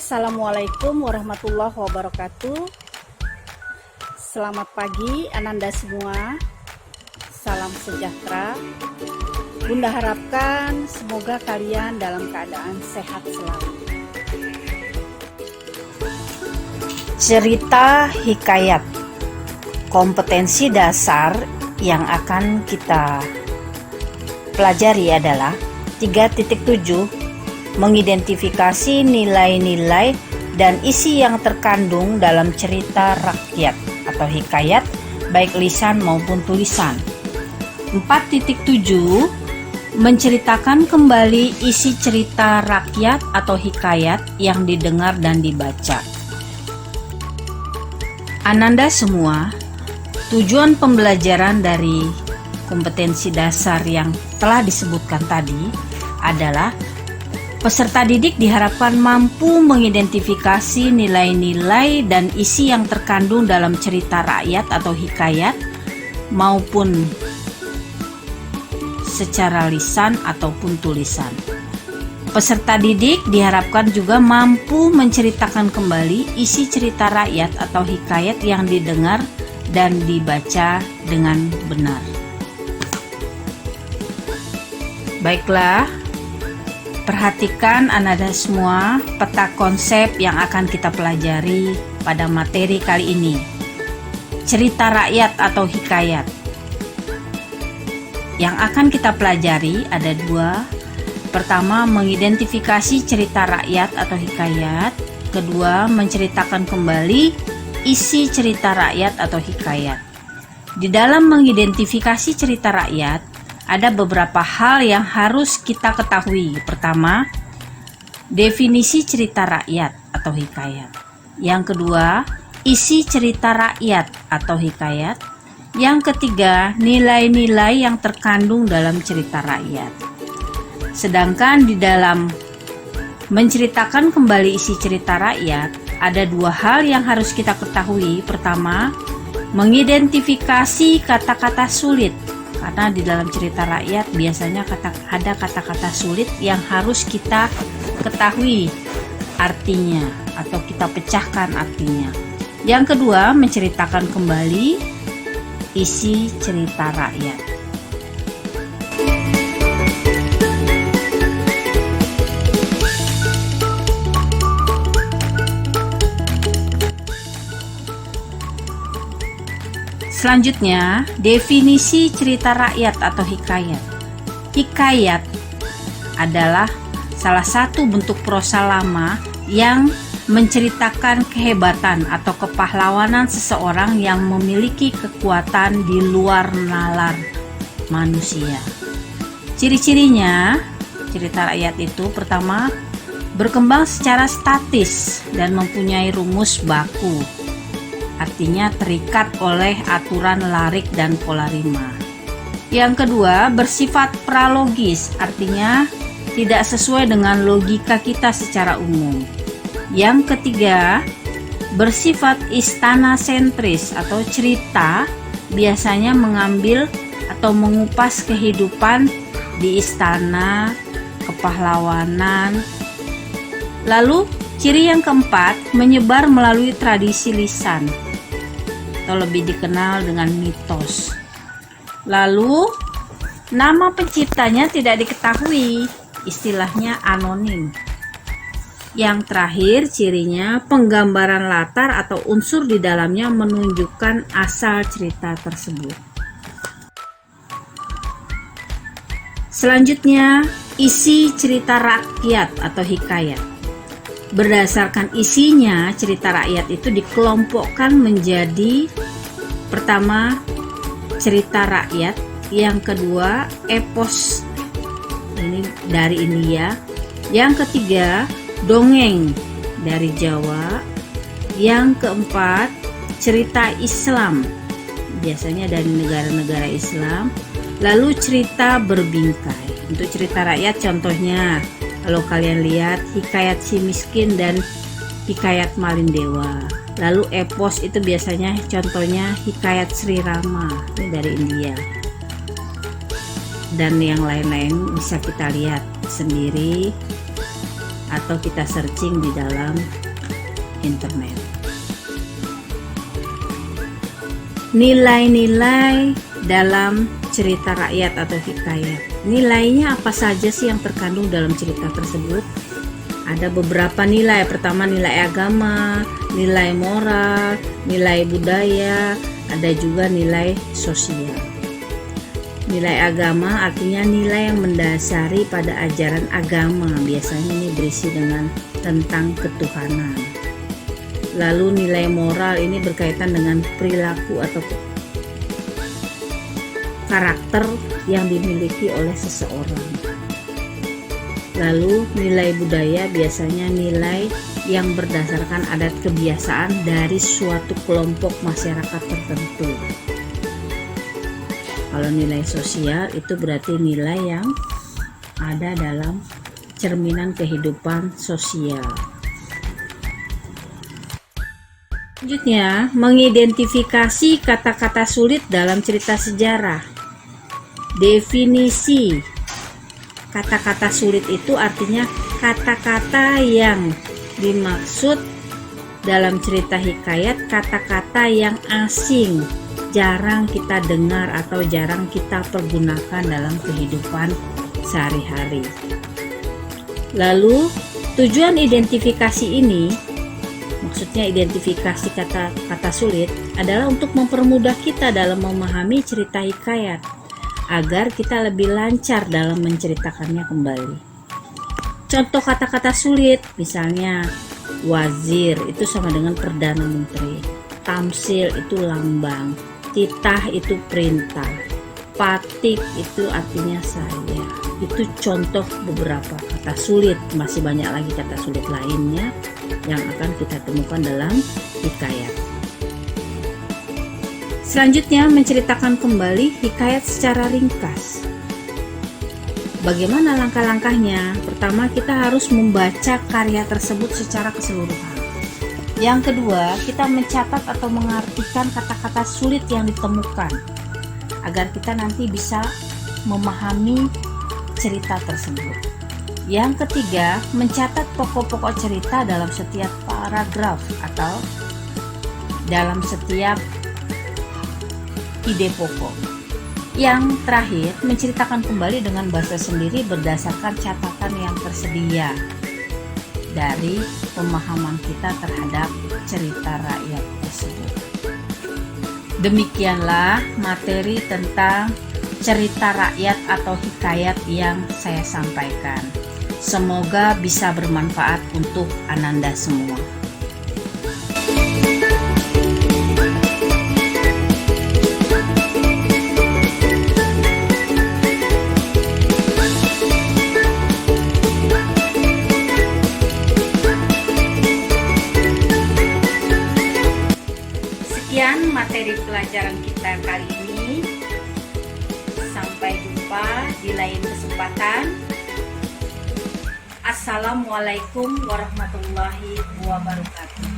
Assalamualaikum warahmatullahi wabarakatuh. Selamat pagi Ananda semua. Salam sejahtera. Bunda harapkan semoga kalian dalam keadaan sehat selalu. Cerita hikayat. Kompetensi dasar yang akan kita pelajari adalah 3.7, mengidentifikasi nilai-nilai dan isi yang terkandung dalam cerita rakyat atau hikayat, baik lisan maupun tulisan. 4.7, menceritakan kembali isi cerita rakyat atau hikayat yang didengar dan dibaca. Ananda semua, tujuan pembelajaran dari kompetensi dasar yang telah disebutkan tadi adalah peserta didik diharapkan mampu mengidentifikasi nilai-nilai dan isi yang terkandung dalam cerita rakyat atau hikayat maupun secara lisan ataupun tulisan. Peserta didik diharapkan juga mampu menceritakan kembali isi cerita rakyat atau hikayat yang didengar dan dibaca dengan benar. Baiklah, perhatikan Ananda semua peta konsep yang akan kita pelajari pada materi kali ini. Cerita rakyat atau hikayat. Yang akan kita pelajari ada dua. Pertama, mengidentifikasi cerita rakyat atau hikayat. Kedua, menceritakan kembali isi cerita rakyat atau hikayat. Di dalam mengidentifikasi cerita rakyat, ada beberapa hal yang harus kita ketahui. Pertama, definisi cerita rakyat atau hikayat. Yang kedua, isi cerita rakyat atau hikayat. Yang ketiga, nilai-nilai yang terkandung dalam cerita rakyat. Sedangkan di dalam menceritakan kembali isi cerita rakyat, ada dua hal yang harus kita ketahui. Pertama, mengidentifikasi kata-kata sulit. Karena di dalam cerita rakyat biasanya ada kata-kata sulit yang harus kita ketahui artinya atau kita pecahkan artinya. Yang kedua, menceritakan kembali isi cerita rakyat. Selanjutnya, definisi cerita rakyat atau hikayat. Hikayat adalah salah satu bentuk prosa lama yang menceritakan kehebatan atau kepahlawanan seseorang yang memiliki kekuatan di luar nalar manusia. Ciri-cirinya, cerita rakyat itu pertama, berkembang secara statis dan mempunyai rumus baku. Artinya terikat oleh aturan larik dan pola rima. Yang kedua, bersifat pralogis, artinya tidak sesuai dengan logika kita secara umum. Yang ketiga, bersifat istana sentris atau cerita biasanya mengambil atau mengupas kehidupan di istana, kepahlawanan. Lalu, ciri yang keempat, menyebar melalui tradisi lisan atau lebih dikenal dengan mitos. Lalu, nama penciptanya tidak diketahui, istilahnya anonim. Yang terakhir, cirinya penggambaran latar atau unsur di dalamnya menunjukkan asal cerita tersebut. Selanjutnya, isi cerita rakyat atau hikayat. Berdasarkan isinya, cerita rakyat itu dikelompokkan menjadi pertama, cerita rakyat, yang kedua, epos, ini dari India, yang ketiga, dongeng dari Jawa, yang keempat, cerita Islam, biasanya dari negara-negara Islam, lalu cerita berbingkai. Untuk cerita rakyat contohnya, kalau kalian lihat hikayat si miskin dan hikayat Malindewa. Lalu epos itu biasanya contohnya hikayat Sri Rama, ini dari India. Dan yang lain-lain bisa kita lihat sendiri atau kita searching di dalam internet. Nilai-nilai dalam cerita rakyat atau hikayat. Nilainya apa saja sih yang terkandung dalam cerita tersebut? Ada beberapa nilai. Pertama, nilai agama, nilai moral, nilai budaya, ada juga nilai sosial. Nilai agama artinya nilai yang mendasari pada ajaran agama. Biasanya ini berisi dengan tentang ketuhanan. Lalu nilai moral ini berkaitan dengan perilaku atau karakter yang dimiliki oleh seseorang. Lalu nilai budaya biasanya nilai yang berdasarkan adat kebiasaan dari suatu kelompok masyarakat tertentu. Kalau nilai sosial itu berarti nilai yang ada dalam cerminan kehidupan sosial. Selanjutnya, mengidentifikasi kata-kata sulit dalam cerita sejarah. Definisi kata-kata sulit itu artinya kata-kata yang dimaksud dalam cerita hikayat, kata-kata yang asing, jarang kita dengar atau jarang kita pergunakan dalam kehidupan sehari-hari. Lalu, tujuan identifikasi ini, maksudnya identifikasi kata-kata sulit, adalah untuk mempermudah kita dalam memahami cerita hikayat, agar kita lebih lancar dalam menceritakannya kembali. Contoh kata-kata sulit, misalnya wazir itu sama dengan perdana menteri, tamsil itu lambang, titah itu perintah, patik itu artinya saya. Itu contoh beberapa kata sulit. Masih banyak lagi kata sulit lainnya yang akan kita temukan dalam hikayat. Selanjutnya, menceritakan kembali hikayat secara ringkas. Bagaimana langkah-langkahnya? Pertama, kita harus membaca karya tersebut secara keseluruhan. Yang kedua, kita mencatat atau mengartikan kata-kata sulit yang ditemukan agar kita nanti bisa memahami cerita tersebut. Yang ketiga, mencatat pokok-pokok cerita dalam setiap paragraf atau dalam setiap ide pokok. Yang terakhir, menceritakan kembali dengan bahasa sendiri berdasarkan catatan yang tersedia dari pemahaman kita terhadap cerita rakyat tersebut. Demikianlah materi tentang cerita rakyat atau hikayat yang saya sampaikan. Semoga bisa bermanfaat untuk Ananda semua. Sekian materi pelajaran kita kali ini. Sampai jumpa di lain kesempatan. Assalamualaikum warahmatullahi wabarakatuh.